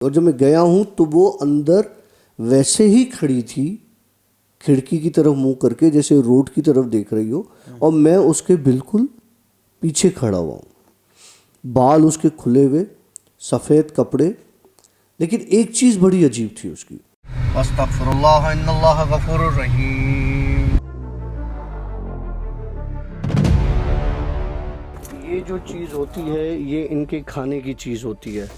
और जब मैं गया हूँ तो वो अंदर वैसे ही खड़ी थी, खिड़की की तरफ मुंह करके, जैसे रोड की तरफ देख रही हो, और मैं उसके बिल्कुल पीछे खड़ा हुआ हूँ। बाल उसके खुले हुए, सफ़ेद कपड़े, लेकिन एक चीज़ बड़ी अजीब थी उसकी। अस्तगफिरुल्लाह इन्नल्लाह गफूरुर रहीम। ये जो चीज़ होती है ये इनके खाने की चीज़ होती है।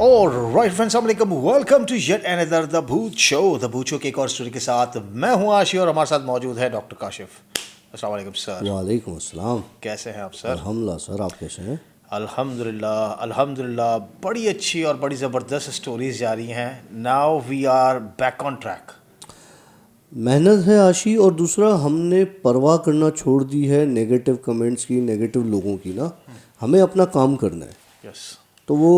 Alright friends, अस्सलाम welcome to yet another the Bhoot show. The Bhoot show की एक और स्टोरी के साथ मैं हूं आशी और हमारे साथ मौजूद है डॉक्टर काशिफ। अस्सलाम वालेकुम सर। वालेकुम अस्सलाम। कैसे हैं आप सर? अल्हम्दुलिल्लाह सर, आप कैसे हैं? अल्हम्दुलिल्लाह अल्हम्दुलिल्लाह, बड़ी अच्छी और बड़ी ज़बरदस्त स्टोरीज जा रही हैं। Now we are back on track. मेहनत है आशी, और दूसरा हमने परवाह करना छोड़ दी है नेगेटिव कमेंट्स की, नेगेटिव लोगों की ना। हमें अपना काम करना है। यस। तो वो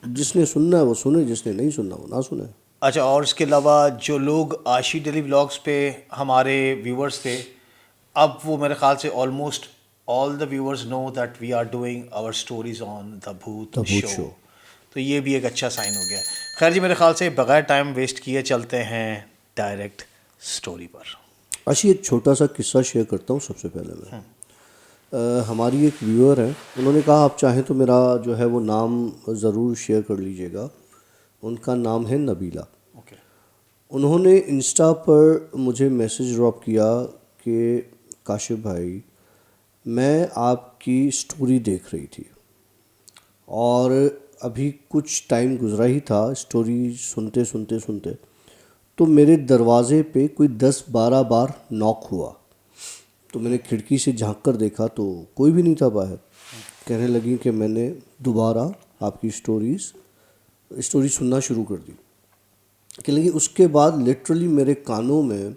जिसने सुनना है वो सुने, जिसने नहीं सुनना वो ना सुने। अच्छा, और इसके अलावा जो लोग आशी डेली व्लॉग्स पे हमारे व्यूवर्स थे, अब वो मेरे ख्याल से almost all the viewers know that we are doing our stories on the Bhoot the Bhoot show. Show. तो ये भी एक अच्छा साइन हो गया। खैर जी, मेरे ख्याल से बगैर टाइम वेस्ट किए चलते हैं डायरेक्ट स्टोरी पर। आशी, एक छोटा सा किस्सा शेयर करता हूँ सबसे पहले मैं। हमारी एक व्यूअर है, उन्होंने कहा आप चाहें तो मेरा जो है वो नाम ज़रूर शेयर कर लीजिएगा। उनका नाम है नबीला। ओके। उन्होंने इंस्टा पर मुझे मैसेज ड्रॉप किया कि काशिफ भाई, मैं आपकी स्टोरी देख रही थी और अभी कुछ टाइम गुजरा ही था स्टोरी सुनते सुनते सुनते, तो मेरे दरवाज़े पे कोई 10-12 बार नॉक हुआ। तो मैंने खिड़की से झांक कर देखा तो कोई भी नहीं था बाहर। कहने लगी कि मैंने दोबारा आपकी स्टोरी सुनना शुरू कर दी। कि लगी उसके बाद लिटरली मेरे कानों में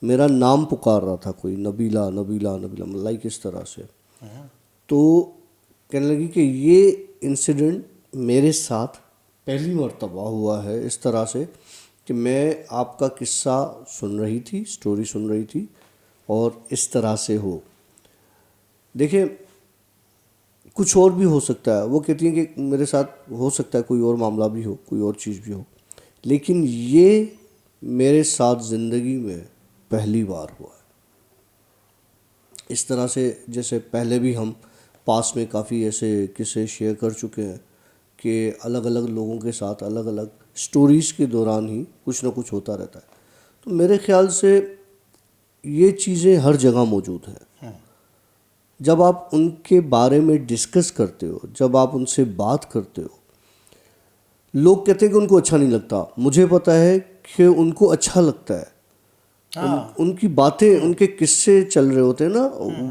मेरा नाम पुकार रहा था कोई, नबीला नबीला नबीला, लाइक इस तरह से। तो कहने लगी कि ये इंसिडेंट मेरे साथ पहली मर्तबा हुआ है इस तरह से कि मैं आपका किस्सा सुन रही थी, स्टोरी सुन रही थी, और इस तरह से हो। देखिए, कुछ और भी हो सकता है। वो कहती हैं कि मेरे साथ हो सकता है कोई और मामला भी हो, कोई और चीज़ भी हो, लेकिन ये मेरे साथ ज़िंदगी में पहली बार हुआ है। इस तरह से जैसे पहले भी हम पास में काफ़ी ऐसे किस्से शेयर कर चुके हैं कि अलग अलग लोगों के साथ अलग अलग स्टोरीज़ के दौरान ही कुछ ना कुछ होता रहता है। तो मेरे ख्याल से ये चीज़ें हर जगह मौजूद हैं। जब आप उनके बारे में डिस्कस करते हो, जब आप उनसे बात करते हो, लोग कहते हैं कि उनको अच्छा नहीं लगता। मुझे पता है कि उनको अच्छा लगता है। उनकी बातें, उनके किस्से चल रहे होते हैं ना,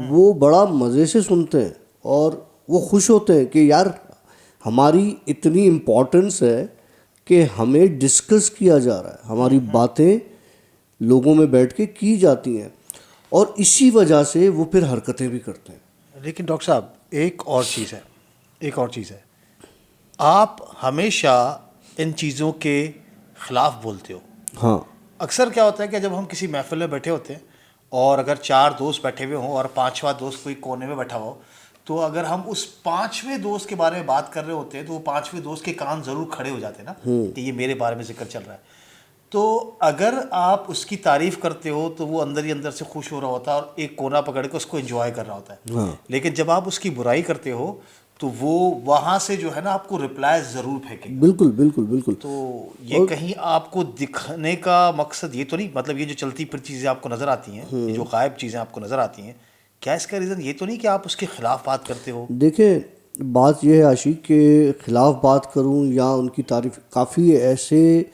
वो बड़ा मज़े से सुनते हैं और वो खुश होते हैं कि यार हमारी इतनी इम्पोर्टेंस है कि हमें डिस्कस किया जा रहा है, हमारी बातें लोगों में बैठ के की जाती हैं, और इसी वजह से वो फिर हरकतें भी करते हैं। लेकिन डॉक्टर साहब, एक और चीज़ है, आप हमेशा इन चीज़ों के ख़िलाफ़ बोलते हो। हाँ। अक्सर क्या होता है कि जब हम किसी महफिल में बैठे होते हैं और अगर 4 दोस्त बैठे हुए हों और 5वां दोस्त कोई कोने में बैठा हो, तो अगर हम उस 5वें दोस्त के बारे में बात कर रहे होते हैं तो वो 5वें दोस्त के कान ज़रूर खड़े हो जाते हैं ना कि ये मेरे बारे में जिक्र चल रहा है। तो अगर आप उसकी तारीफ़ करते हो तो वो अंदर ही अंदर से खुश हो रहा होता है और एक कोना पकड़ के उसको एंजॉय कर रहा होता है। हाँ। लेकिन जब आप उसकी बुराई करते हो तो वो वहाँ से जो है ना आपको रिप्लाई ज़रूर फेंकेगा। बिल्कुल बिल्कुल बिल्कुल। तो ये कहीं आपको दिखने का मकसद ये तो नहीं, मतलब ये जो चलती फिरती चीज़ें आपको नज़र आती हैं, ये जो गायब चीज़ें आपको नज़र आती हैं, क्या इसका रीज़न ये तो नहीं कि आप उसके ख़िलाफ़ बात करते हो? देखें, बात यह है आशिक के ख़िलाफ़ बात करूं या उनकी तारीफ़, काफ़ी ऐसे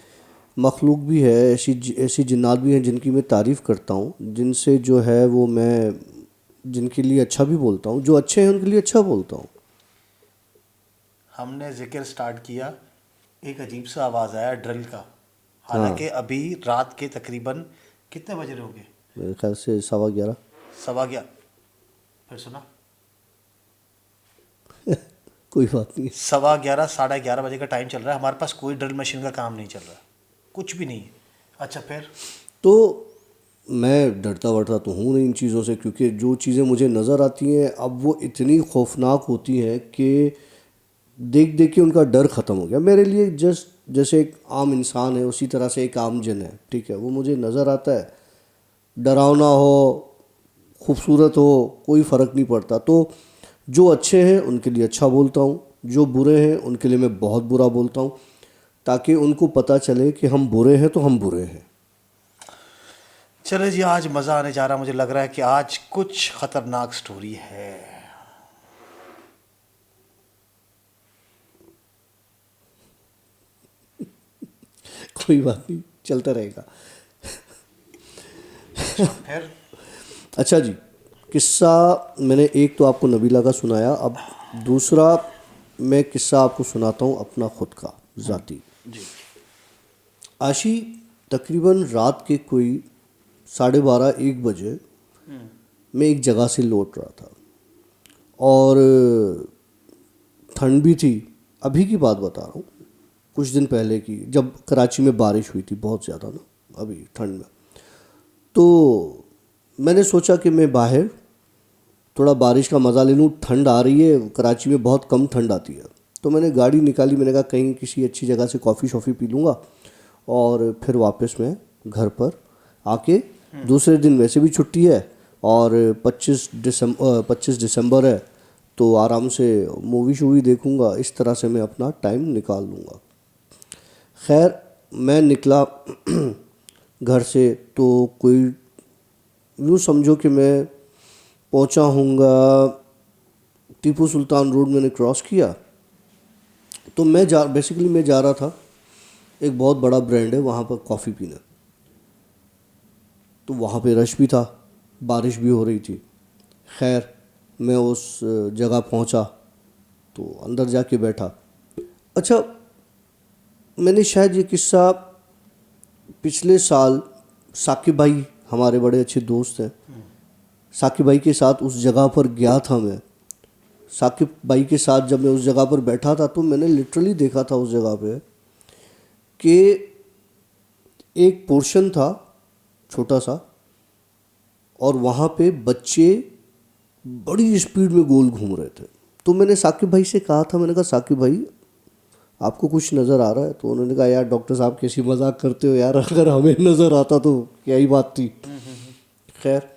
मखलूक भी है, ऐसी जिन्नात भी हैं जिनकी मैं तारीफ़ करता हूं, जिनसे जो है वो मैं जिनके लिए अच्छा भी बोलता हूं, जो अच्छे हैं उनके लिए अच्छा बोलता हूं। हमने जिक्र स्टार्ट किया, एक अजीब सा आवाज़ आया ड्रिल का। हालांकि अभी रात के तकरीबन कितने बज रहे होंगे? मेरे ख्याल से 11:15। 11:15। फिर सुना? कोई बात नहीं। 11:15 11:30 बजे का टाइम चल रहा है। हमारे पास कोई ड्रिल मशीन का काम नहीं चल रहा, कुछ भी नहीं है। अच्छा, फिर? तो मैं डरता वरता तो हूँ नहीं इन चीज़ों से, क्योंकि जो चीज़ें मुझे नज़र आती हैं अब वो इतनी खौफनाक होती हैं कि देख देख के उनका डर ख़त्म हो गया मेरे लिए। जस्ट जैसे एक आम इंसान है उसी तरह से एक आम जन है, ठीक है, वो मुझे नज़र आता है, डरावना हो खूबसूरत हो कोई फ़र्क नहीं पड़ता। तो जो अच्छे हैं उनके लिए अच्छा बोलता हूँ, जो बुरे हैं उनके लिए मैं बहुत बुरा बोलता हूँ, ताकि उनको पता चले कि हम बुरे हैं तो हम बुरे हैं। चले जी, आज मज़ा आने जा रहा है। मुझे लग रहा है कि आज कुछ ख़तरनाक स्टोरी है। कोई बात नहीं, चलता रहेगा। अच्छा, फिर? अच्छा जी, किस्सा मैंने एक तो आपको नबीला का सुनाया, अब दूसरा मैं किस्सा आपको सुनाता हूँ अपना खुद का ज़ाती। जी। आशी तकरीबन रात के कोई 12:30-1 बजे मैं एक जगह से लौट रहा था और ठंड भी थी। अभी की बात बता रहा हूँ, कुछ दिन पहले की, जब कराची में बारिश हुई थी बहुत ज़्यादा ना, अभी ठंड में। तो मैंने सोचा कि मैं बाहर थोड़ा बारिश का मज़ा ले लूँ, ठंड आ रही है, कराची में बहुत कम ठंड आती है। तो मैंने गाड़ी निकाली, मैंने कहा कहीं किसी अच्छी जगह से कॉफ़ी शॉफ़ी पी लूँगा और फिर वापस मैं घर पर आके, दूसरे दिन वैसे भी छुट्टी है और 25 दिसंबर है, तो आराम से मूवी शूवी देखूँगा, इस तरह से मैं अपना टाइम निकाल लूँगा। खैर मैं निकला घर से, तो कोई यूँ समझो कि मैं पहुंचा हूँगा, टीपू सुल्तान रोड मैंने क्रॉस किया। तो मैं जा रहा था, एक बहुत बड़ा ब्रांड है वहाँ पर कॉफ़ी पीने, तो वहाँ पे रश भी था, बारिश भी हो रही थी। खैर मैं उस जगह पहुँचा तो अंदर जाके बैठा। अच्छा, मैंने शायद ये किस्सा पिछले साल, साकिब भाई हमारे बड़े अच्छे दोस्त हैं, साकिब भाई के साथ उस जगह पर गया था मैं। साकिब भाई के साथ जब मैं उस जगह पर बैठा था तो मैंने लिटरली देखा था उस जगह पे कि एक पोर्शन था छोटा सा और वहाँ पे बच्चे बड़ी स्पीड में गोल घूम रहे थे। तो मैंने साकिब भाई से कहा था, मैंने कहा साकिब भाई आपको कुछ नज़र आ रहा है? तो उन्होंने कहा यार डॉक्टर साहब कैसी मजाक करते हो यार, अगर हमें नज़र आता तो क्या ही बात थी। खैर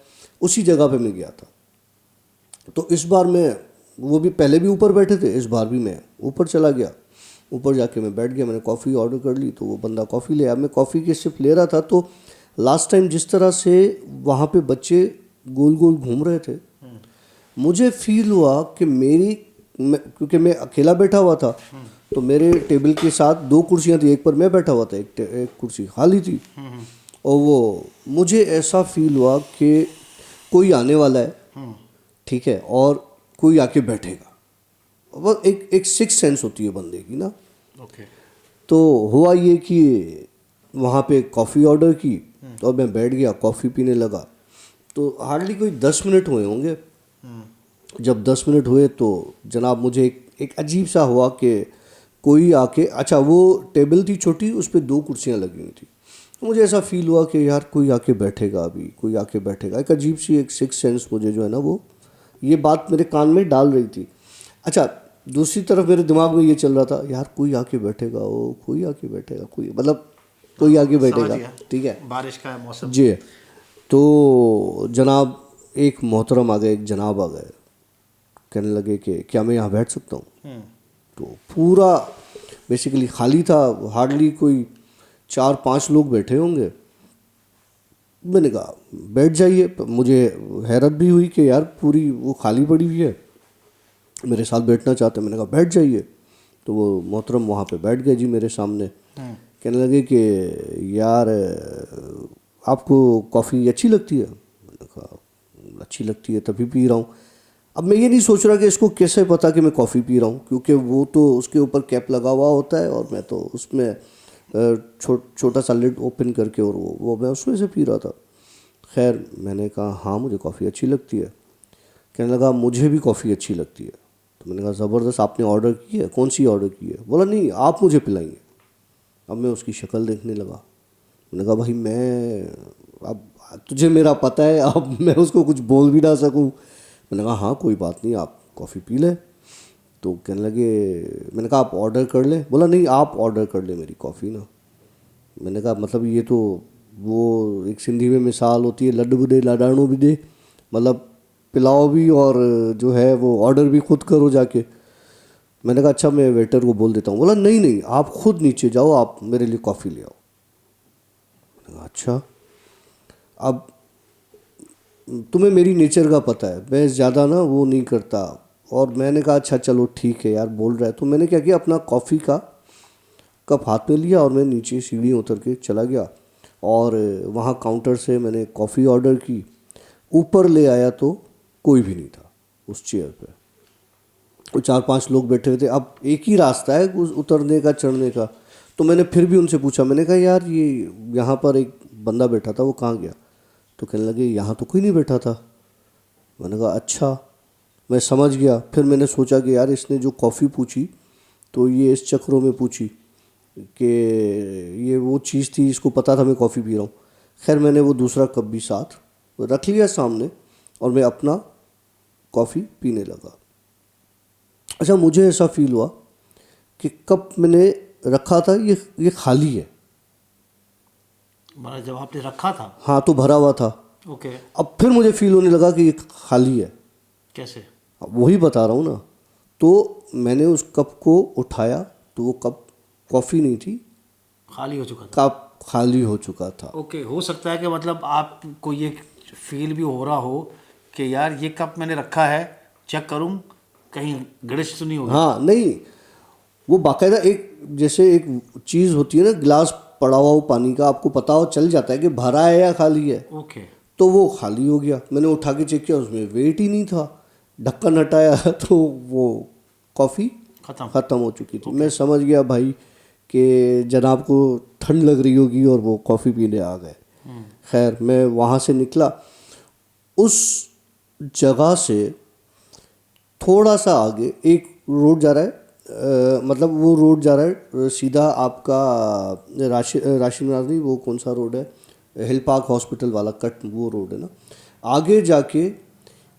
उसी जगह पे मैं गया था। तो इस बार मैं, वो भी पहले भी ऊपर बैठे थे, इस बार भी मैं ऊपर चला गया। ऊपर जाके मैं बैठ गया, मैंने कॉफ़ी ऑर्डर कर ली, तो वो बंदा कॉफ़ी ले आया। मैं कॉफ़ी की सिप ले रहा था तो लास्ट टाइम जिस तरह से वहाँ पे बच्चे गोल गोल घूम रहे थे, मुझे फील हुआ कि क्योंकि मैं अकेला बैठा हुआ था, तो मेरे टेबल के साथ 2 कुर्सियाँ थी, एक पर मैं बैठा हुआ था, एक कुर्सी खाली थी। और वो मुझे ऐसा फील हुआ कि कोई आने वाला है, ठीक है, और कोई आके बैठेगा। वो एक सिक्स सेंस होती है बंदे की ना। ओके। तो हुआ ये कि वहाँ पे कॉफ़ी ऑर्डर की और मैं बैठ गया, कॉफ़ी पीने लगा। तो हार्डली कोई 10 मिनट हुए होंगे। जब 10 मिनट हुए तो जनाब मुझे एक अजीब सा हुआ कि कोई आके, अच्छा वो टेबल थी छोटी, उस पर 2 कुर्सियाँ लगी हुई थी, तो मुझे ऐसा फील हुआ कि यार कोई आके बैठेगा, अभी कोई आके बैठेगा। एक अजीब सी एक सिक्स सेंस मुझे जो है ना, वो ये बात मेरे कान में डाल रही थी। अच्छा, दूसरी तरफ मेरे दिमाग में ये चल रहा था, यार कोई आके बैठेगा, वो कोई आके बैठेगा, कोई मतलब कोई आके बैठेगा, ठीक है, बारिश का मौसम। जी। तो जनाब एक मोहतरम आ गए, एक जनाब आ गए, कहने लगे कि क्या मैं यहाँ बैठ सकता हूँ? तो पूरा बेसिकली खाली था, हार्डली कोई 4-5 लोग बैठे होंगे। मैंने कहा बैठ जाइए। मुझे हैरत भी हुई कि यार पूरी वो खाली पड़ी हुई है, मेरे साथ बैठना चाहते हैं। मैंने कहा बैठ जाइए। तो वो मोहतरम वहाँ पे बैठ गए जी मेरे सामने। कहने लगे कि यार आपको कॉफ़ी अच्छी लगती है? मैंने कहा अच्छी लगती है तभी पी रहा हूँ। अब मैं ये नहीं सोच रहा कि इसको कैसे पता कि मैं कॉफ़ी पी रहा हूँ, क्योंकि वो तो उसके ऊपर कैप लगा हुआ होता है और मैं तो उसमें छोटा सा लिड ओपन करके और वो मैं उसमें से पी रहा था। खैर मैंने कहा हाँ मुझे कॉफ़ी अच्छी लगती है। कहने लगा मुझे भी कॉफ़ी अच्छी लगती है। तो मैंने कहा ज़बरदस्त, आपने ऑर्डर की है? कौन सी ऑर्डर की है? बोला नहीं आप मुझे पिलाएंगे। अब मैं उसकी शक्ल देखने लगा। मैंने कहा भाई मैं, अब तुझे मेरा पता है, अब मैं उसको कुछ बोल भी ना सकूं। मैंने कहा हाँ कोई बात नहीं, आप कॉफ़ी पी लें। तो कहने लगे, मैंने कहा आप ऑर्डर कर लें। बोला नहीं आप ऑर्डर कर लें मेरी कॉफ़ी ना। मैंने कहा मतलब ये तो वो एक सिंधी में मिसाल होती है, लड्डू भी दे लाडाणू भी दे, मतलब पिलाओ भी और जो है वो ऑर्डर भी खुद करो जाके। मैंने कहा अच्छा मैं वेटर को बोल देता हूँ। बोला नहीं नहीं आप खुद नीचे जाओ, आप मेरे लिए कॉफ़ी ले आओ। मैंने कहा अच्छा। अब तुम्हें मेरी नेचर का पता है, मैं ज़्यादा ना वो नहीं करता। और मैंने कहा अच्छा चलो ठीक है यार बोल रहा है। तो मैंने क्या किया, अपना कॉफ़ी का कप हाथ में लिया और मैं नीचे सीढ़ी उतर के चला गया और वहाँ काउंटर से मैंने कॉफ़ी ऑर्डर की। ऊपर ले आया तो कोई भी नहीं था उस चेयर पे। वो 4-5 लोग बैठे हुए थे। अब एक ही रास्ता है उतरने का चढ़ने का। तो मैंने फिर भी उनसे पूछा, मैंने कहा यार ये यहाँ पर एक बंदा बैठा था वो कहाँ गया? तो कहने लगे यहाँ तो कोई नहीं बैठा था। मैंने कहा अच्छा, मैं समझ गया। फिर मैंने सोचा कि यार इसने जो कॉफ़ी पूछी तो ये इस चक्रों में पूछी कि ये वो चीज़ थी, इसको पता था मैं कॉफ़ी पी रहा हूँ। खैर मैंने वो दूसरा कप भी साथ रख लिया सामने और मैं अपना कॉफ़ी पीने लगा। अच्छा मुझे ऐसा फील हुआ कि कप मैंने रखा था ये खाली है। मतलब जब आपने रखा था। हाँ तो भरा हुआ था। ओके। अब फिर मुझे फील होने लगा कि ये खाली है। कैसे? अब वही बता रहा हूँ ना। तो मैंने उस कप को उठाया तो वो कप कॉफ़ी नहीं थी, खाली हो चुका था। कप खाली हो चुका था। ओके, हो सकता है कि मतलब आपको ये फील भी हो रहा हो कि यार ये कप मैंने रखा है, चेक करूं कहीं गड़िश तो नहीं हो गया। हाँ नहीं, वो बाकायदा एक जैसे एक चीज़ होती है ना, गिलास पड़ा हुआ हो पानी का, आपको पता हो चल जाता है कि भरा है या खाली है। ओके। तो वो खाली हो गया। मैंने उठा के चेक किया, उसमें वेट ही नहीं था। ढक्कन हटाया तो वो कॉफ़ी ख़त्म हो चुकी थी। मैं समझ गया भाई कि जनाब को ठंड लग रही होगी और वो कॉफ़ी पीने आ गए। खैर मैं वहाँ से निकला। उस जगह से थोड़ा सा आगे एक रोड जा रहा है, मतलब वो रोड जा रहा है सीधा आपका राशिनाथ नहीं, वो कौन सा रोड है, हिल पार्क हॉस्पिटल वाला कट, वो रोड है ना। आगे जाके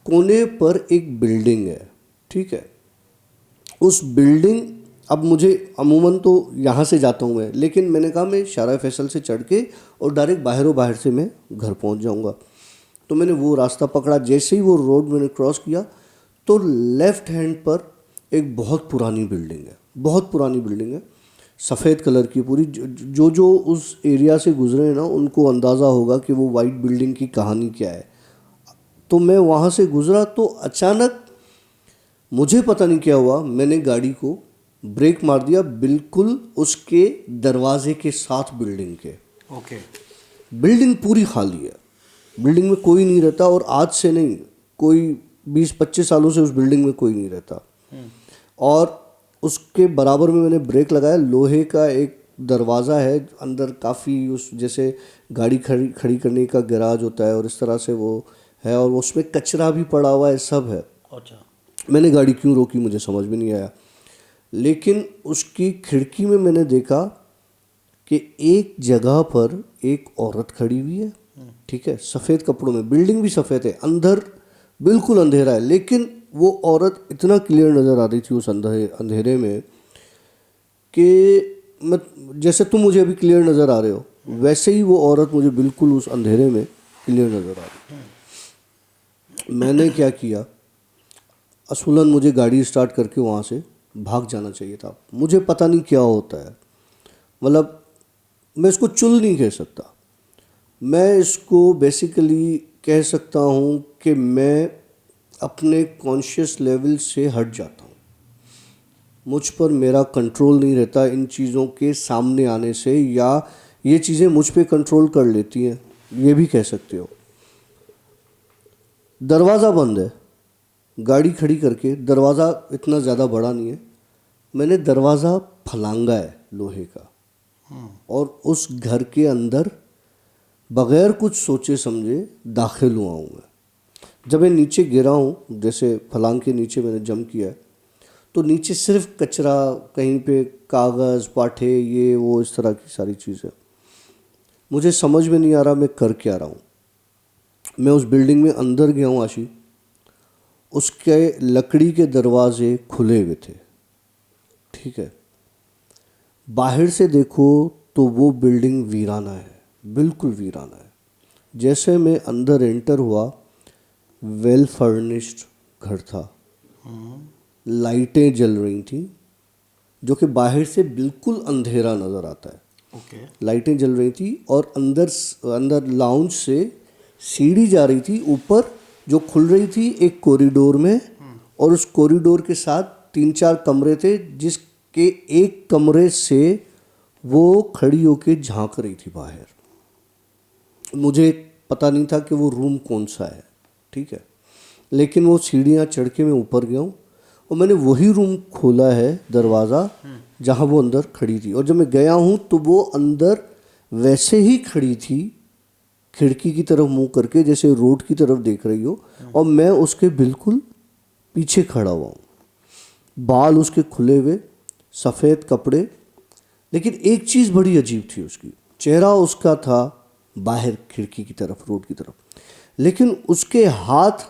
कोने पर एक बिल्डिंग है, ठीक है। उस बिल्डिंग, अब मुझे अमूमन तो यहाँ से जाता हूँ मैं, लेकिन मैंने कहा मैं शारा फैसल से चढ़ के और डायरेक्ट बाहर से मैं घर पहुँच जाऊँगा। तो मैंने वो रास्ता पकड़ा। जैसे ही वो रोड मैंने क्रॉस किया तो लेफ़्ट हैंड पर एक बहुत पुरानी बिल्डिंग है, बहुत पुरानी बिल्डिंग है, सफ़ेद कलर की पूरी। जो उस एरिया से गुजरे हैं ना उनको अंदाज़ा होगा कि वो वाइट बिल्डिंग की कहानी क्या है। तो मैं वहाँ से गुजरा तो अचानक मुझे पता नहीं क्या हुआ, मैंने गाड़ी को ब्रेक मार दिया बिल्कुल उसके दरवाजे के साथ बिल्डिंग के। ओके। बिल्डिंग पूरी खाली है, बिल्डिंग में कोई नहीं रहता। और आज से नहीं, कोई 20-25 सालों से उस बिल्डिंग में कोई नहीं रहता। और उसके बराबर में मैंने ब्रेक लगाया। लोहे का एक दरवाज़ा है, अंदर काफ़ी उस जैसे गाड़ी खड़ी करने का गैराज होता है और इस तरह से वो है, और उसमें कचरा भी पड़ा हुआ है, सब है। अच्छा। मैंने गाड़ी क्यों रोकी मुझे समझ में नहीं आया, लेकिन उसकी खिड़की में मैंने देखा कि एक जगह पर एक औरत खड़ी हुई है, ठीक है, सफ़ेद कपड़ों में। बिल्डिंग भी सफ़ेद है, अंदर बिल्कुल अंधेरा है, लेकिन वो औरत इतना क्लियर नज़र आ रही थी उस अंधेरे में कि जैसे तुम मुझे अभी क्लियर नज़र आ रहे हो, वैसे ही वो औरत मुझे बिल्कुल उस अंधेरे में क्लियर नज़र आ रही। मैंने क्या किया, असूलन मुझे गाड़ी स्टार्ट करके वहाँ से भाग जाना चाहिए था। मुझे पता नहीं क्या होता है, मतलब मैं इसको चुल नहीं कह सकता, मैं इसको बेसिकली कह सकता हूँ कि मैं अपने कॉन्शियस लेवल से हट जाता हूँ। मुझ पर मेरा कंट्रोल नहीं रहता इन चीज़ों के सामने आने से, या ये चीज़ें मुझ पे कंट्रोल कर लेती हैं, ये भी कह सकते हो। दरवाज़ा बंद है, गाड़ी खड़ी करके, दरवाज़ा इतना ज़्यादा बड़ा नहीं है, मैंने दरवाज़ा फलांगा है लोहे का, और उस घर के अंदर बग़ैर कुछ सोचे समझे दाखिल हुआ हूँ मैं। जब मैं नीचे गिरा हूँ, जैसे फलांग के नीचे मैंने जंप किया है, तो नीचे सिर्फ कचरा, कहीं पे कागज़ पाठे, ये वो इस तरह की सारी चीज़ें। मुझे समझ में नहीं आ रहा मैं कर क्या रहा हूँ। मैं उस बिल्डिंग में अंदर गया हूँ आशी, उसके लकड़ी के दरवाजे खुले हुए थे, ठीक है। बाहर से देखो तो वो बिल्डिंग वीराना है, बिल्कुल वीराना है। जैसे मैं अंदर एंटर हुआ, वेल फर्निश्ड घर था, लाइटें जल रही थी, जो कि बाहर से बिल्कुल अंधेरा नज़र आता है। ओके। लाइटें जल रही थी और अंदर लाउंज से सीढ़ी जा रही थी ऊपर, जो खुल रही थी एक कॉरिडोर में, और उस कॉरिडोर के साथ 3-4 कमरे थे, जिसके एक कमरे से वो खड़ी होके झांक रही थी बाहर। मुझे पता नहीं था कि वो रूम कौन सा है, ठीक है, लेकिन वो सीढ़ियाँ चढ़ के मैं ऊपर गया हूँ और मैंने वही रूम खोला है दरवाज़ा जहाँ वो अंदर खड़ी थी। और जब मैं गया हूँ तो वो अंदर वैसे ही खड़ी थी, खिड़की की तरफ मुंह करके, जैसे रोड की तरफ देख रही हो, और मैं उसके बिल्कुल पीछे खड़ा हुआ हूँ। बाल उसके खुले हुए, सफ़ेद कपड़े, लेकिन एक चीज़ बड़ी अजीब थी, उसकी चेहरा उसका था बाहर खिड़की की तरफ, रोड की तरफ, लेकिन उसके हाथ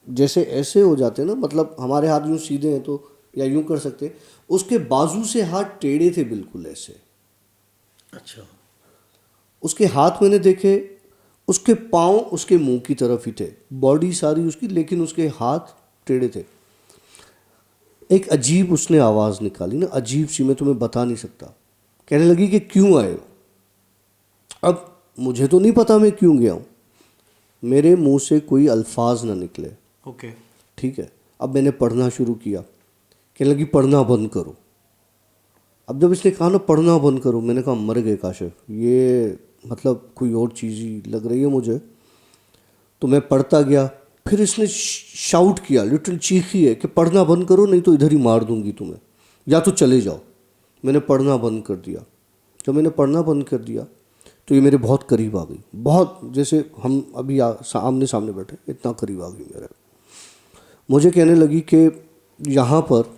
जैसे ऐसे हो जाते हैं ना, मतलब हमारे हाथ यूँ सीधे हैं तो या यूँ कर सकते, उसके बाजू से हाथ टेढ़े थे बिल्कुल ऐसे। अच्छा। उसके हाथ मैंने देखे, उसके पाँव उसके मुंह की तरफ ही थे, बॉडी सारी उसकी, लेकिन उसके हाथ टेढ़े थे। एक अजीब उसने आवाज़ निकाली ना, अजीब सी, मैं तुम्हें बता नहीं सकता। कहने लगी कि क्यों आए हो? अब मुझे तो नहीं पता मैं क्यों गया हूँ, मेरे मुंह से कोई अल्फाज ना निकले, ओके। ठीक है। अब मैंने पढ़ना शुरू किया, कहने लगी पढ़ना बंद करो। अब जब इसने कहा ना पढ़ना बंद करो, मैंने कहा मर गए काशिफ, ये मतलब कोई और चीज़ ही लग रही है मुझे। तो मैं पढ़ता गया, फिर इसने शाउट किया, लिटिल चीखी है कि पढ़ना बंद करो नहीं तो इधर ही मार दूंगी तुम्हें, या तो चले जाओ। मैंने पढ़ना बंद कर दिया। जब मैंने पढ़ना बंद कर दिया तो ये मेरे बहुत करीब आ गई, बहुत, जैसे हम अभी आमने सामने बैठे इतना करीब आ गई मेरे। मुझे कहने लगी कि यहाँ पर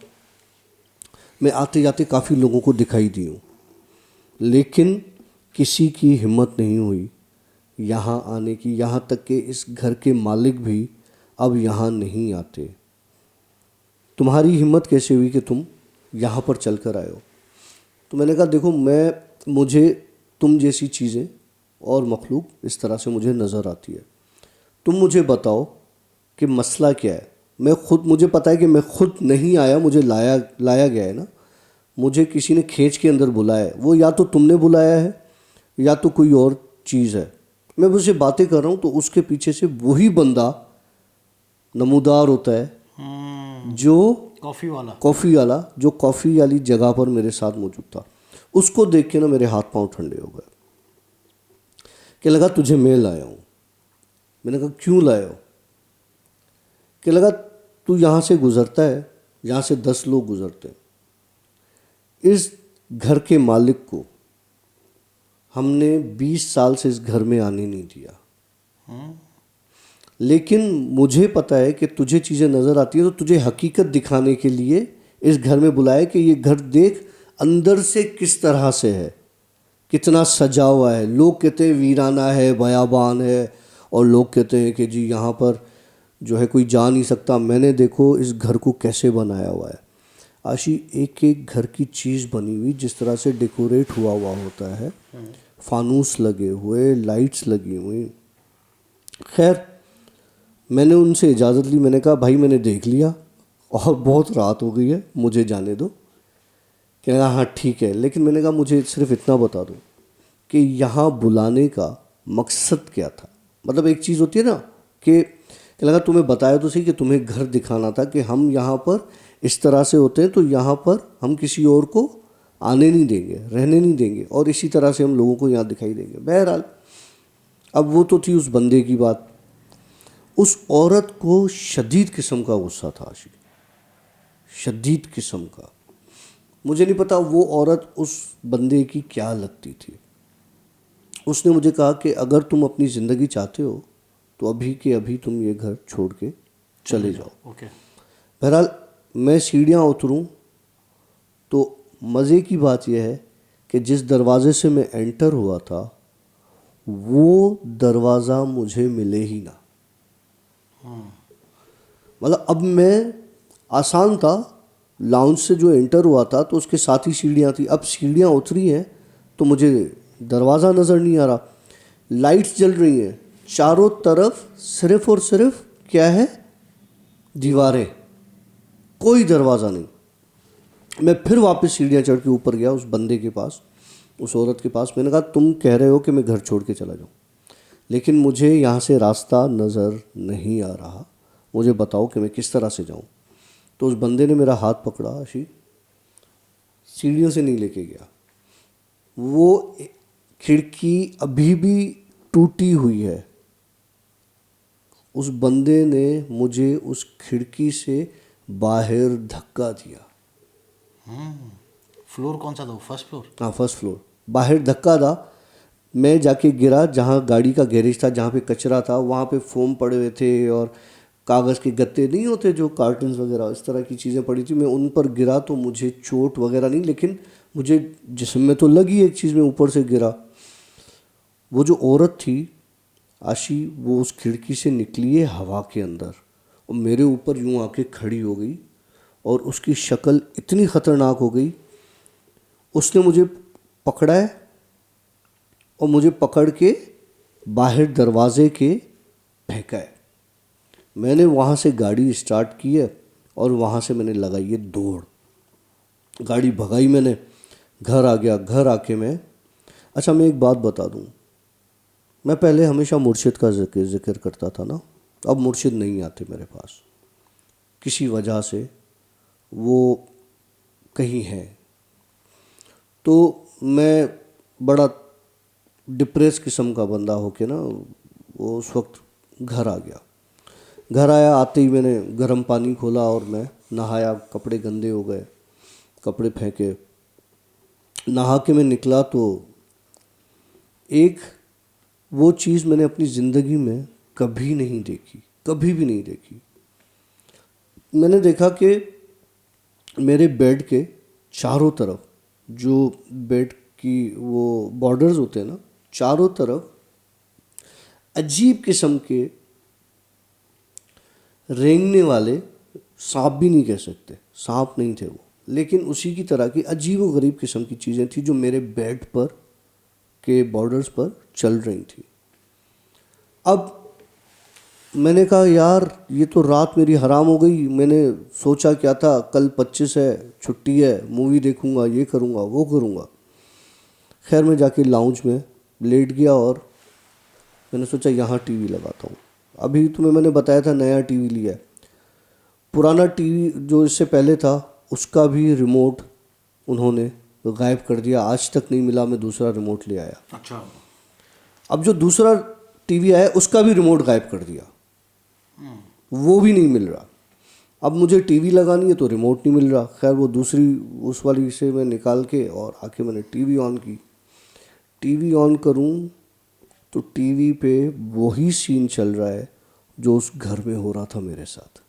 मैं आते जाते काफ़ी लोगों को दिखाई दी हूँ, लेकिन किसी की हिम्मत नहीं हुई यहाँ आने की, यहाँ तक कि इस घर के मालिक भी अब यहाँ नहीं आते। तुम्हारी हिम्मत कैसे हुई कि तुम यहाँ पर चल कर आए हो? तो मैंने कहा देखो, मुझे तुम जैसी चीज़ें और मखलूक इस तरह से मुझे नज़र आती है। तुम मुझे बताओ कि मसला क्या है। मुझे पता है कि मैं खुद नहीं आया, मुझे लाया गया है ना, मुझे किसी ने खींच के अंदर बुलाया है। वो या तो तुमने बुलाया है या तो कोई और चीज़ है। मैं उससे बातें कर रहा हूँ तो उसके पीछे से वही बंदा नमूदार होता है जो कॉफ़ी वाला जो कॉफ़ी वाली जगह पर मेरे साथ मौजूद था। उसको देख के ना मेरे हाथ पांव ठंडे हो गए। क्या लगा तुझे मैं लाया हूँ। मैंने कहा क्यों लाया हो? क्या लगा तू यहाँ से गुज़रता है, यहाँ से 10 लोग गुज़रते हैं। इस घर के मालिक को हमने 20 साल से इस घर में आने नहीं दिया, लेकिन मुझे पता है कि तुझे चीज़ें नज़र आती है तो तुझे हकीकत दिखाने के लिए इस घर में बुलाया कि ये घर देख अंदर से किस तरह से है, कितना सजा हुआ है। लोग कहते हैं वीराना है, बयाबान है, और लोग कहते हैं कि जी यहाँ पर जो है कोई जा नहीं सकता। मैंने देखो इस घर को कैसे बनाया हुआ है आशी, एक एक घर की चीज़ बनी हुई जिस तरह से डेकोरेट हुआ होता है, फानूस लगे हुए, लाइट्स लगी हुई। खैर मैंने उनसे इजाज़त ली, मैंने कहा भाई मैंने देख लिया और बहुत रात हो गई है, मुझे जाने दो। कहने लगा हाँ ठीक है, लेकिन मैंने कहा मुझे सिर्फ इतना बता दो कि यहाँ बुलाने का मकसद क्या था। मतलब एक चीज़ होती है ना कि कहने लगा तुम्हें बताया तो सही कि तुम्हें घर दिखाना था कि हम यहाँ पर इस तरह से होते हैं, तो यहाँ पर हम किसी और को आने नहीं देंगे, रहने नहीं देंगे, और इसी तरह से हम लोगों को यहाँ दिखाई देंगे। बहरहाल अब वो तो थी उस बंदे की बात। उस औरत को शदीद किस्म का गुस्सा था आशी, शदीद किस्म का। मुझे नहीं पता वो औरत उस बंदे की क्या लगती थी। उसने मुझे कहा कि अगर तुम अपनी ज़िंदगी चाहते हो तो अभी के अभी तुम ये घर छोड़ के चले जाओ। ओके। बहरहाल मैं सीढ़ियाँ उतरूँ तो मज़े की बात यह है कि जिस दरवाज़े से मैं एंटर हुआ था वो दरवाज़ा मुझे मिले ही ना। मतलब अब मैं आसान था, लाउंज से जो एंटर हुआ था तो उसके साथ ही सीढ़ियाँ थी, अब सीढ़ियाँ उतरी हैं तो मुझे दरवाज़ा नज़र नहीं आ रहा, लाइट्स जल रही हैं चारों तरफ, सिर्फ और सिर्फ क्या है, दीवारें, कोई दरवाज़ा नहीं। मैं फिर वापस सीढ़ियाँ चढ़ के ऊपर गया उस बंदे के पास, उस औरत के पास। मैंने कहा तुम कह रहे हो कि मैं घर छोड़ के चला जाऊँ, लेकिन मुझे यहाँ से रास्ता नज़र नहीं आ रहा, मुझे बताओ कि मैं किस तरह से जाऊँ। तो उस बंदे ने मेरा हाथ पकड़ा, आशी सीढ़ियों से नहीं लेके गया, वो खिड़की अभी भी टूटी हुई है, उस बंदे ने मुझे उस खिड़की से बाहर धक्का दिया। फ्लोर कौन सा था, फर्स्ट फ्लोर? हाँ, फर्स्ट फ्लोर। बाहर धक्का था, मैं जाके गिरा जहाँ गाड़ी का गैरेज था, जहाँ पे कचरा था, वहाँ पे फोम पड़े हुए थे और कागज़ के गत्ते नहीं होते जो कार्टन्स वगैरह, इस तरह की चीज़ें पड़ी थी। मैं उन पर गिरा तो मुझे चोट वगैरह नहीं, लेकिन मुझे जिस्म में तो लगी एक चीज़, में ऊपर से गिरा। वो जो औरत थी आशी, वो उस खिड़की से निकली है हवा के अंदर और मेरे ऊपर यूं आके खड़ी हो गई और उसकी शक्ल इतनी ख़तरनाक हो गई, उसने मुझे पकड़ा है और मुझे पकड़ के बाहर दरवाजे के फेंका है। मैंने वहाँ से गाड़ी स्टार्ट की है और वहाँ से मैंने लगाई है दौड़, गाड़ी भगाई मैंने, घर आ गया। घर आके मैं, अच्छा मैं एक बात बता दूँ, मैं पहले हमेशा मुर्शिद का जिक्र करता था ना, अब मुर्शिद नहीं आते मेरे पास, किसी वजह से वो कहीं है। तो मैं बड़ा डिप्रेस किस्म का बंदा हो के ना, वो उस वक्त घर आ गया। घर आया, आते ही मैंने गर्म पानी खोला और मैं नहाया, कपड़े गंदे हो गए, कपड़े फेंके, नहा के मैं निकला तो एक वो चीज़ मैंने अपनी ज़िंदगी में कभी नहीं देखी, कभी भी नहीं देखी। मैंने देखा कि मेरे बेड के चारों तरफ, जो बेड की वो बॉर्डर्स होते हैं ना, चारों तरफ अजीब किस्म के रेंगने वाले, सांप भी नहीं कह सकते, सांप नहीं थे वो, लेकिन उसी की तरह की अजीब व गरीब किस्म की चीज़ें थी जो मेरे बेड पर के बॉर्डर्स पर चल रही थी। अब मैंने कहा यार ये तो रात मेरी हराम हो गई। मैंने सोचा क्या था, कल 25 है, छुट्टी है, मूवी देखूंगा, ये करूंगा, वो करूंगा। खैर मैं जाके लाउंज में लेट गया और मैंने सोचा यहाँ टीवी लगाता हूँ। अभी तुम्हें मैंने बताया था नया टीवी लिया है, पुराना टीवी जो इससे पहले था उसका भी रिमोट उन्होंने गायब कर दिया, आज तक नहीं मिला। मैं दूसरा रिमोट ले आया। अच्छा। अब जो दूसरा टीवी आया उसका भी रिमोट गायब कर दिया, वो भी नहीं मिल रहा। अब मुझे टीवी लगानी है तो रिमोट नहीं मिल रहा। खैर वो दूसरी उस वाली से मैं निकाल के और आके मैंने टीवी ऑन की। टीवी ऑन करूं तो टीवी पे वही सीन चल रहा है जो उस घर में हो रहा था मेरे साथ।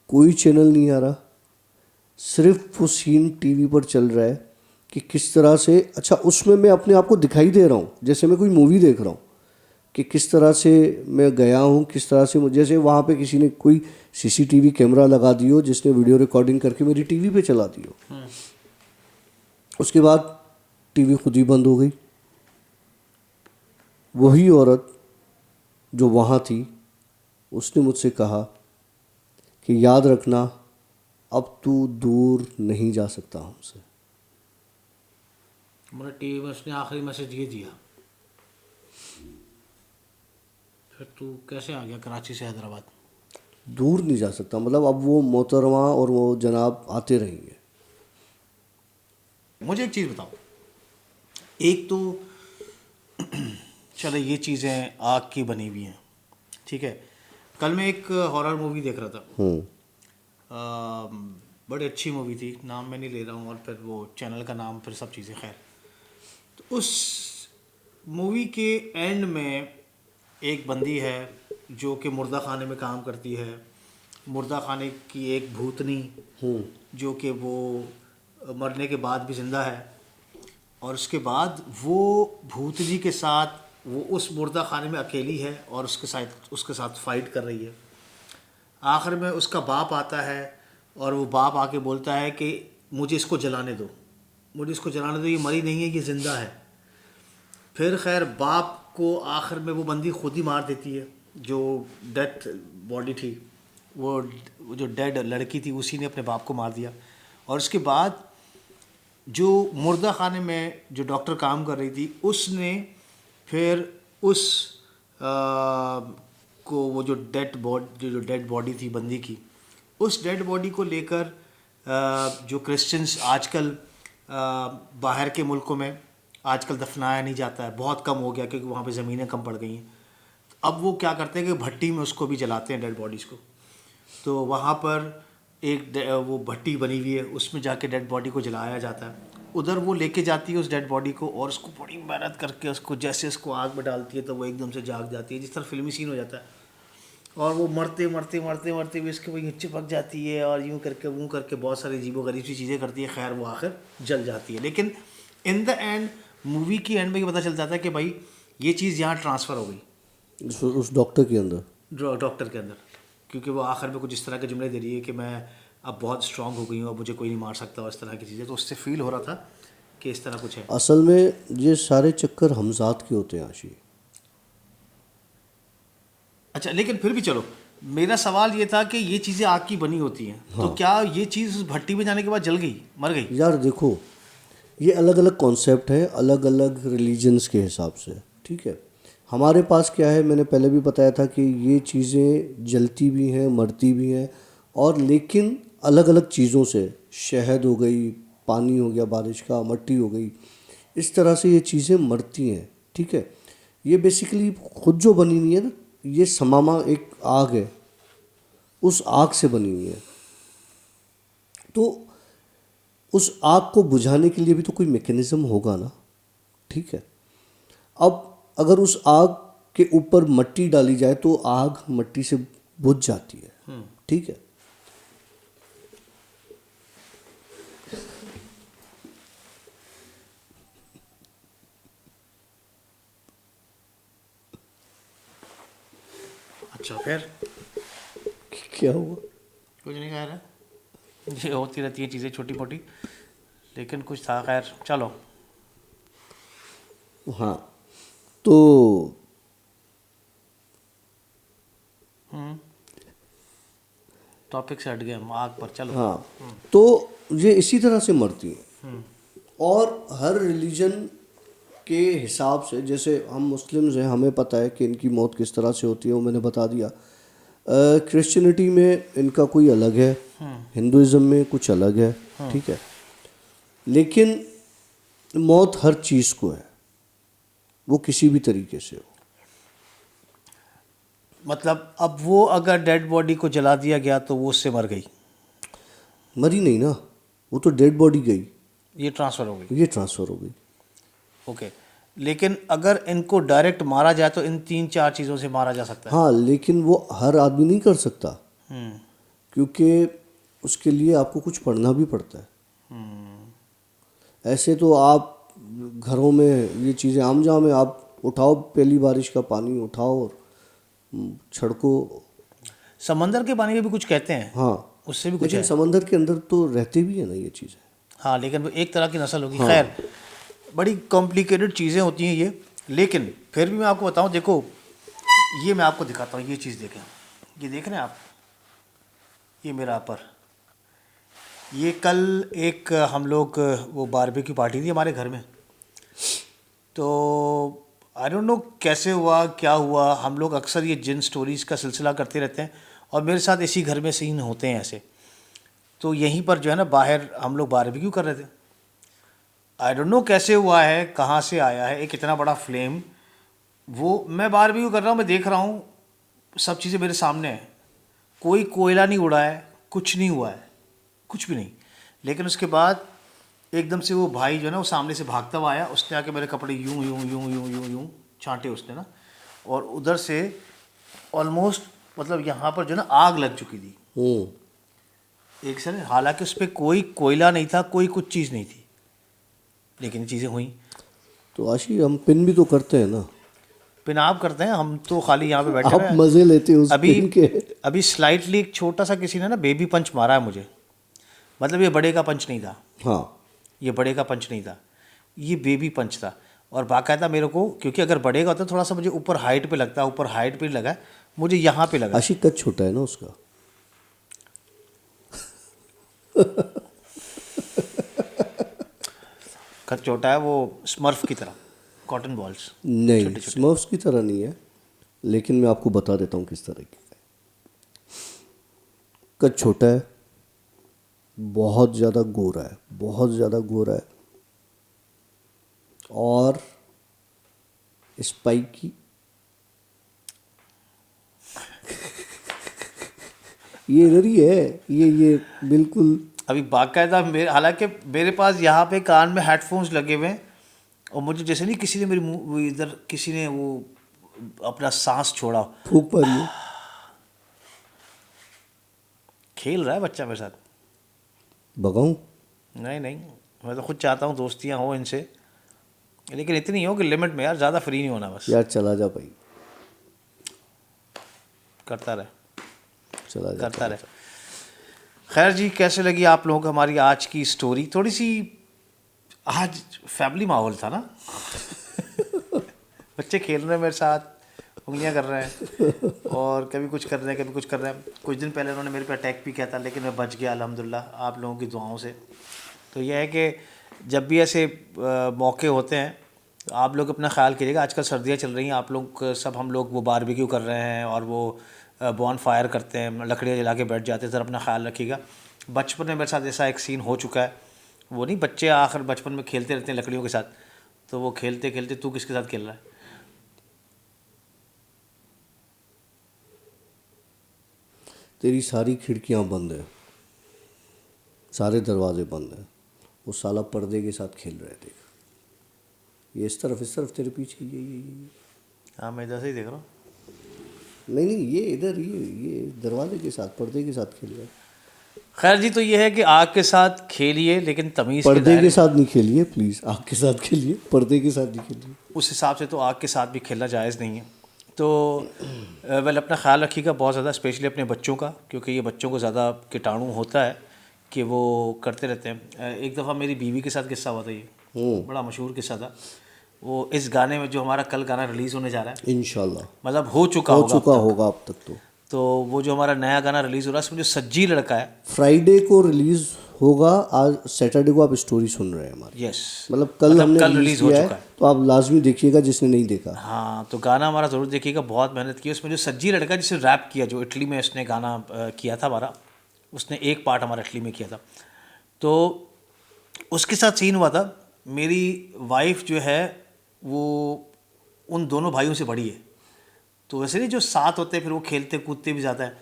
कोई चैनल नहीं आ रहा, सिर्फ वो सीन टीवी पर चल रहा है कि किस तरह से, अच्छा उसमें मैं अपने आप को दिखाई दे रहा हूँ जैसे मैं कोई मूवी देख रहा हूँ, कि किस तरह से मैं गया हूँ, किस तरह से मुझे, जैसे वहाँ पे किसी ने कोई सीसीटीवी कैमरा लगा दी हो जिसने वीडियो रिकॉर्डिंग करके मेरी टीवी पे चला दी हो। उसके बाद टीवी खुद ही बंद हो गई। वही औरत जो वहाँ थी उसने मुझसे कहा कि याद रखना अब तू दूर नहीं जा सकता हमसे। मतलब टीवी में उसने आखिरी मैसेज ये दिया। फिर तू कैसे आ गया कराची से हैदराबाद? दूर नहीं जा सकता, मतलब अब वो मोहतरमा और वो जनाब आते रहेंगे। मुझे एक चीज़ बताओ, एक तो चलो ये चीज़ें आग की बनी हुई हैं, ठीक है। कल मैं एक हॉरर मूवी देख रहा था, बड़ी अच्छी मूवी थी, नाम मैं नहीं ले रहा हूँ और फिर वो चैनल का नाम, फिर सब चीज़ें। खैर, तो उस मूवी के एंड में एक बंदी है जो कि मुर्दा खाने में काम करती है, मुर्दा खाने की एक भूतनी जो कि वो मरने के बाद भी ज़िंदा है, और उसके बाद वो भूतनी के साथ वो उस मुर्दा खाने में अकेली है और उसके साथ फाइट कर रही है। आखिर में उसका बाप आता है और वो बाप आके बोलता है कि मुझे इसको जलाने दो, मुझे इसको जलाने दो, ये मरी नहीं है, ये ज़िंदा है। फिर खैर बाप को आखिर में वो बंदी खुद ही मार देती है, जो डेथ बॉडी थी, वो जो डेड लड़की थी उसी ने अपने बाप को मार दिया। और उसके बाद जो मुर्दा खाने में जो डॉक्टर काम कर रही थी उसने फिर उस को वो जो डेड बॉडी थी बंदी की, उस डेड बॉडी को लेकर जो क्रिश्चियंस आजकल बाहर के मुल्कों में आजकल दफनाया नहीं जाता है, बहुत कम हो गया क्योंकि वहाँ पे ज़मीनें कम पड़ गई हैं। अब वो क्या करते हैं कि भट्टी में उसको भी जलाते हैं डेड बॉडीज़ को। तो वहाँ पर वो भट्टी बनी हुई है, उसमें जाके डेड बॉडी को जलाया जाता है। उधर वो लेके जाती है उस डेड बॉडी को और उसको बड़ी मेहनत करके उसको जैसे उसको आग में डालती है तो वो एकदम से जाग जाती है, जिस तरह फिल्मी सीन हो जाता है। और वो मरते मरते मरते मरते भी उसके वही चिपक जाती है और यूँ करके वो करके बहुत सारी अजीबोगरीब सी चीज़ें करती है। खैर वो आखिर जल जाती है, लेकिन इन द एंड मूवी की एंड में ये पता चल जाता है कि भाई ये चीज़ यहाँ ट्रांसफ़र हो गई उस डॉक्टर के अंदर, डॉक्टर के अंदर, क्योंकि वो आखिर में कुछ इस तरह के जुमले दे रही है कि मैं अब बहुत स्ट्रांग हो गई हूँ, अब मुझे कोई नहीं मार सकता और इस तरह की चीज़ें। तो उससे फील हो रहा था कि इस तरह कुछ है। असल में ये सारे चक्कर हमजात के होते हैं आशी। अच्छा, लेकिन फिर भी चलो, मेरा सवाल ये था कि ये चीज़ें आग की बनी होती हैं, हाँ। तो क्या ये चीज़ उस भट्टी में जाने के बाद जल गई, मर गई? यार देखो, ये अलग अलग कॉन्सेप्ट है अलग अलग रिलीजन्स के हिसाब से, ठीक है। हमारे पास क्या है, मैंने पहले भी बताया था कि ये चीज़ें जलती भी हैं, मरती भी हैं, और लेकिन अलग अलग चीज़ों से, शहद हो गई, पानी हो गया बारिश का, मट्टी हो गई, इस तरह से ये चीज़ें मरती हैं, ठीक है। ये बेसिकली खुद जो बनी हुई है ना, ये समामा एक आग है, उस आग से बनी हुई है। तो उस आग को बुझाने के लिए भी तो कोई मैकेनिज़्म होगा ना, ठीक है। अब अगर उस आग के ऊपर मट्टी डाली जाए तो आग मट्टी से बुझ जाती है, ठीक है। अच्छा, फिर क्या हुआ? कुछ नहीं कह रहा, ये होती रहती है चीज़ें छोटी मोटी, लेकिन कुछ था। खैर चलो। हाँ, तो टॉपिक से हट गए हम, आग पर। चलो। हाँ, तो ये इसी तरह से मरती हैं। और हर रिलीजन के हिसाब से, जैसे हम मुस्लिम्स हैं, हमें पता है कि इनकी मौत किस तरह से होती है, वो मैंने बता दिया। क्रिश्चियनिटी में इनका कोई अलग है, हिंदुज़म में कुछ अलग है, ठीक है। लेकिन मौत हर चीज़ को है, वो किसी भी तरीके से हो। मतलब अब वो अगर डेड बॉडी को जला दिया गया तो वो उससे मर गई? मरी नहीं ना, वो तो डेड बॉडी गई, ये ट्रांसफ़र हो गई। ये ट्रांसफ़र हो गई। ओके, लेकिन अगर इनको डायरेक्ट मारा जाए तो इन 3-4 चीज़ों से मारा जा सकता है। हाँ, लेकिन वो हर आदमी नहीं कर सकता, क्योंकि उसके लिए आपको कुछ पढ़ना भी पड़ता है। ऐसे तो आप घरों में ये चीज़ें आम जाम है, आप उठाओ पहली बारिश का पानी उठाओ और छिड़को। समंदर के पानी में भी कुछ कहते हैं, हाँ, उससे भी कुछ लेकिन है। समंदर के अंदर तो रहते भी है ना ये चीज़ें। हाँ, लेकिन वो एक तरह की नस्ल होगी। हाँ। खैर, बड़ी कॉम्प्लिकेटेड चीज़ें होती हैं ये, लेकिन फिर भी मैं आपको बताऊं, देखो ये मैं आपको दिखाता हूँ, ये चीज़ देखें, ये देख रहे हैं आप, ये मेरा पर, ये कल एक हम लोग वो बारबेक्यू पार्टी थी हमारे घर में, तो आई डोंट नो कैसे हुआ क्या हुआ, हम लोग अक्सर ये जिन स्टोरीज़ का सिलसिला करते रहते हैं और मेरे साथ इसी घर में सीन होते हैं ऐसे। तो यहीं पर जो है ना बाहर हम लोग बारबेक्यू कर रहे थे, आई डोंट नो कैसे हुआ है, कहाँ से आया है एक इतना बड़ा फ्लेम। वो मैं बारबेक्यू कर रहा हूँ, मैं देख रहा हूँ सब चीज़ें मेरे सामने हैं, कोई कोयला नहीं उड़ा है, कुछ नहीं हुआ है, कुछ भी नहीं। लेकिन उसके बाद एकदम से वो भाई जो है ना वो सामने से भागता हुआ आया, उसने आके मेरे कपड़े यूं यूं यूं यूं यूं यूं छांटे उसने ना, और उधर से ऑलमोस्ट मतलब यहाँ पर जो है ना आग लग चुकी थी एक से। हालांकि उस पर कोई कोयला नहीं था, कोई कुछ चीज़ नहीं थी, लेकिन चीज़ें हुई। तो आशी हम पिन भी तो करते हैं ना। पिन आप करते हैं, हम तो खाली यहाँ पे बैठे आप हुए हैं। मजे लेते हो उस अभी पिन के। अभी स्लाइटली एक छोटा सा किसी ने ना बेबी पंच मारा है मुझे, मतलब ये बड़े का पंच नहीं था, हाँ ये बड़े का पंच नहीं था, ये बेबी पंच था। और बाकायदा मेरे को, क्योंकि अगर बड़े का होता थोड़ा सा मुझे ऊपर हाइट पे लगता है, ऊपर हाइट पे लगा, मुझे यहाँ पे लगा। आशिक कद छोटा है ना उसका। कद छोटा है, वो स्मर्फ की तरह, कॉटन बॉल्स। नहीं, स्मर्फ्स की तरह नहीं है, लेकिन मैं आपको बता देता हूँ किस तरह की है। कद छोटा है, बहुत ज़्यादा गोरा है, बहुत ज़्यादा गोरा है, और स्पाइकी। ये इधर ही है, ये बिल्कुल। अभी बाकायदा मेरे, हालांकि मेरे पास यहाँ पे कान में हेडफोन्स लगे हुए हैं, और मुझे जैसे नहीं किसी ने मेरे मुंह वो इधर किसी ने वो अपना सांस छोड़ा, फूक पा रही है। खेल रहा है बच्चा मेरे साथ। भगाऊं? नहीं नहीं, मैं तो खुद चाहता हूँ दोस्तियाँ हो इनसे, लेकिन इतनी हो कि लिमिट में यार, ज़्यादा फ्री नहीं होना, बस यार चला जा भाई, करता रहे, चला जा, करता चला रहे। जा। खैर जी, कैसे लगी आप लोगों को हमारी आज की स्टोरी? थोड़ी सी आज फैमिली माहौल था ना। बच्चे खेल रहे हैं मेरे साथ, उंगलियां कर रहे हैं, और कभी कुछ कर रहे हैं, कभी कुछ कर रहे हैं। कुछ दिन पहले उन्होंने मेरे पे अटैक भी किया था, लेकिन मैं बच गया अल्हम्दुलिल्लाह आप लोगों की दुआओं से। तो यह है कि जब भी ऐसे मौके होते हैं तो आप लोग अपना ख्याल कीजिएगा। आजकल सर्दियाँ चल रही हैं, आप लोग सब, हम लोग वो बारबेक्यू कर रहे हैं और वो बॉन फायर करते हैं, लकड़ियाँ जला के बैठ जाते हैं, सर अपना ख्याल रखिएगा। बचपन में मेरे साथ ऐसा एक सीन हो चुका है, वो नहीं, बच्चे आखिर बचपन में खेलते रहते हैं लकड़ियों के साथ, तो वो खेलते खेलते, तू किसके साथ खेल रहा है? तेरी सारी खिड़कियां बंद है, सारे दरवाजे बंद हैं, वो साला पर्दे के साथ खेल रहे थे। ये इस तरफ तेरे पीछे, ये। हाँ, मैं इधर से ही देख रहा हूँ। नहीं, ये इधर, ये दरवाजे के साथ, पर्दे के साथ खेल रहा है। खैर जी, तो ये है कि आग के साथ खेलिए, लेकिन तमीज़ के पर्दे दायरे के में। साथ नहीं खेलिए प्लीज़, आग के साथ खेलिए, पर्दे के साथ नहीं खेलिए। उस हिसाब से तो आग के साथ भी खेलना जायज़ नहीं है। तो वेल, अपना ख्याल रखिएगा बहुत ज़्यादा, स्पेशली अपने बच्चों का, क्योंकि ये बच्चों को ज़्यादा कीटाणु होता है कि वो करते रहते हैं। एक दफ़ा मेरी बीवी के साथ किस्सा हुआ था, ये बड़ा मशहूर किस्सा था। वो इस गाने में, जो हमारा कल गाना रिलीज़ होने जा रहा है, इंशाल्लाह मतलब हो चुका हो होगा चुका अब तक। होगा अब तक। तो वो जो हमारा नया गाना रिलीज़ हो रहा है, उसमें जो सज्जी लड़का है, फ्राइडे को रिलीज होगा, आज सैटरडे को आप स्टोरी सुन रहे हैं हमारी। यस, मतलब कल हमने कल रिलीज रिलीज़ हो किया चुका है, है। तो आप लाजमी देखिएगा जिसने नहीं देखा। हाँ, तो गाना हमारा ज़रूर देखिएगा, बहुत मेहनत की। उसमें जो सज्जी लड़का जिसे रैप किया, जो इटली में उसने गाना किया था हमारा, उसने एक पार्ट हमारा इटली में किया था। तो उसके साथ सीन हुआ था, मेरी वाइफ जो है वो उन दोनों भाइयों से बड़ी है, तो वैसे नहीं जो साथ होते हैं फिर वो खेलते कूदते भी ज़्यादा है,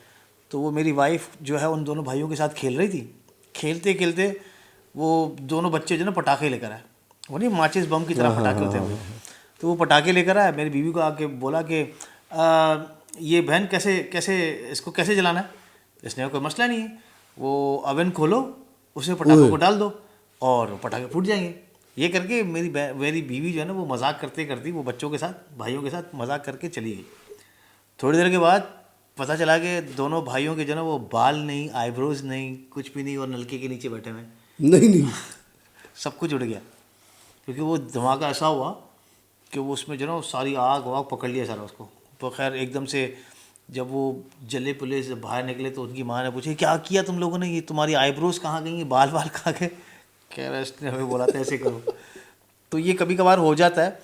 तो वो मेरी वाइफ जो है उन दोनों भाइयों के साथ खेल रही थी। खेलते खेलते वो दोनों बच्चे जो ना पटाखे लेकर आए, वो नहीं माचिस बम की तरह पटाखे होते हैं, तो वो पटाखे लेकर आया। मेरी बीवी को आके बोला कि ये बहन कैसे कैसे इसको कैसे जलाना है? इसने कोई मसला नहीं है, वो अवन खोलो, उसमें पटाखों को डाल दो और पटाखे फूट जाएंगे। ये करके मेरी बीवी जो है ना, वो मजाक करते करती वो बच्चों के साथ, भाइयों के साथ मजाक करके चली गई। थोड़ी देर के बाद पता चला कि दोनों भाइयों के जो ना, वो बाल नहीं, आईब्रोज नहीं, कुछ भी नहीं, और नलके के नीचे बैठे हुए। नहीं सब कुछ उड़ गया, क्योंकि वो धमाका ऐसा हुआ कि वो उसमें जो ना, वो सारी आग वाग पकड़ लिया सारा उसको। तो खैर एकदम से जब वो जले पुले से बाहर निकले तो उनकी माँ ने पूछी, क्या किया तुम लोगों ने, ये तुम्हारी आईब्रोज कहाँ गई, बाल बाल कहाँ गए? कह रहा इसने हमें बोला था ऐसे करो। तो ये कभी कभार हो जाता है,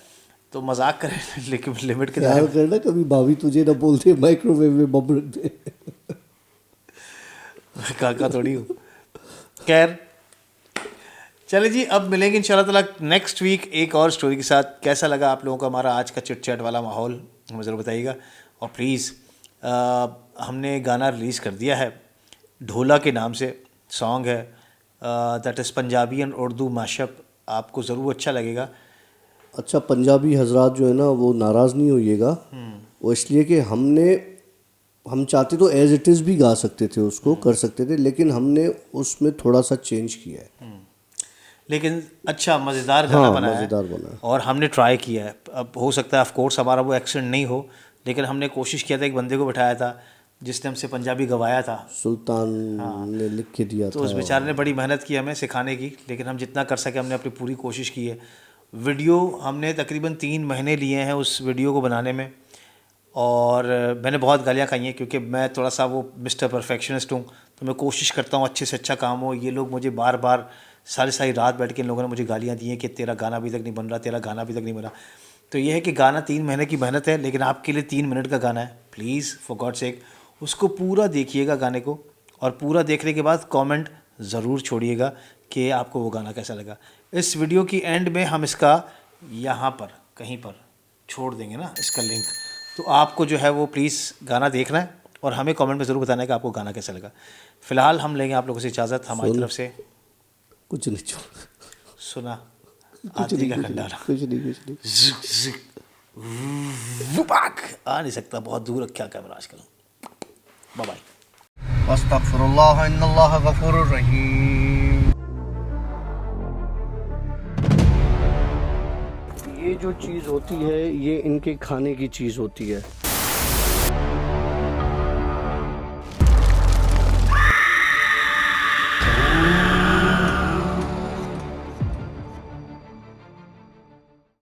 तो मजाक करें लेकिन लिमिट के दायरे ख्याल करना कभी भाभी तुझे ना बोलते माइक्रोवेव में बम रख दे। में काका थोड़ी हूँ। खैर चले जी, अब मिलेंगे इंशाल्लाह ताला नेक्स्ट वीक एक और स्टोरी के साथ। कैसा लगा आप लोगों को हमारा आज का चिट चैट वाला माहौल, हमें ज़रूर बताइएगा। और प्लीज़ हमने गाना रिलीज़ कर दिया है, ढोला के नाम से सॉन्ग है, that is Punjabi and Urdu mashup, आपको ज़रूर अच्छा लगेगा। अच्छा, पंजाबी हजरात जो है ना, वो नाराज़ नहीं होइएगा, वो इसलिए कि हम चाहते तो एज इट इज़ भी गा सकते थे, उसको कर सकते थे, लेकिन हमने उसमें थोड़ा सा चेंज किया है। लेकिन अच्छा मज़ेदार गाना हाँ, बनाया है मज़ेदार बना है। और हमने ट्राई किया है। अब हो सकता है ऑफ कोर्स हमारा वो एक्सेंट नहीं हो, लेकिन हमने कोशिश किया था। एक बंदे को बैठाया था जिसने हमसे पंजाबी गवाया था, सुल्तान ने लिख के दिया तो था। उस बेचारे ने बड़ी मेहनत की हमें सिखाने की, लेकिन हम जितना कर सके हमने अपनी पूरी कोशिश की है। वीडियो हमने तकरीबन 3 महीने लिए हैं उस वीडियो को बनाने में, और मैंने बहुत गालियाँ खाई हैं क्योंकि मैं थोड़ा सा वो मिस्टर परफेक्शनिस्ट हूँ, तो मैं कोशिश करता हूँ अच्छे से अच्छा काम हो। ये लोग मुझे बार बार सारी सारी रात बैठ के इन लोगों ने मुझे गालियाँ दी हैं कि तेरा गाना अभी तक नहीं बन रहा, तेरा गाना अभी तक नहीं बना। तो ये है कि गाना 3 महीने की मेहनत है, लेकिन आपके लिए 3 मिनट का गाना है। प्लीज़ फॉर गॉड सेक उसको पूरा देखिएगा गाने को, और पूरा देखने के बाद कमेंट ज़रूर छोड़िएगा कि आपको वो गाना कैसा लगा। इस वीडियो की एंड में हम इसका यहाँ पर कहीं पर छोड़ देंगे ना इसका लिंक, तो आपको जो है वो प्लीज़ गाना देखना है और हमें कमेंट में ज़रूर बताना है कि आपको गाना कैसा लगा। फ़िलहाल हम लेंगे आप लोगों से इजाज़त हमारी तरफ से। कुछ नहीं छोड़, सुना कुछ आदमी नहीं, का कुछ खंडारा नहीं, कुछ नहीं, कुछ नहीं। ज़िक ज़िक वुपाक आ नहीं सकता, बहुत दूर रखा कैमरा आजकल। Bye bye. अस्तगफिरुल्लाह इन्नल्लाह गफूरुर रहीम। ये जो चीज़ होती है ये इनके खाने की चीज़ होती है।